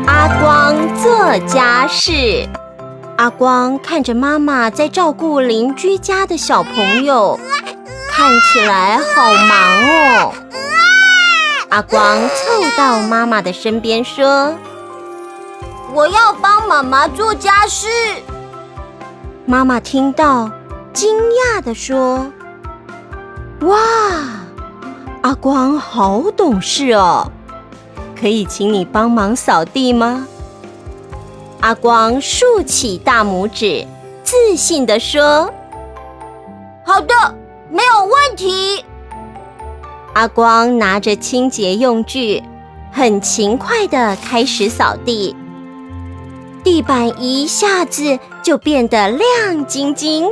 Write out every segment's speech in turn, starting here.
阿光做家事。阿光看着妈妈在照顾邻居家的小朋友，看起来好忙哦。阿光凑到妈妈的身边说：“我要帮妈妈做家事。”妈妈听到，惊讶地说：“哇，阿光好懂事哦，可以请你帮忙扫地吗？”阿光竖起大拇指，自信地说：“好的，没有问题。”阿光拿着清洁用具，很勤快地开始扫地，地板一下子就变得亮晶晶。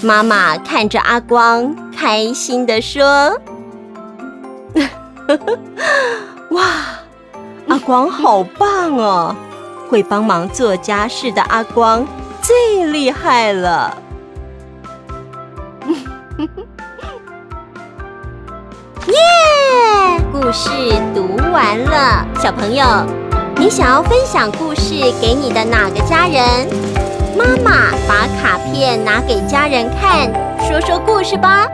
妈妈看着阿光，开心地说：“哇，阿光好棒哦！会帮忙做家事的阿光最厉害了。”耶！故事读完了，小朋友，你想要分享故事给你的哪个家人？妈妈把卡片拿给家人看，说说故事吧。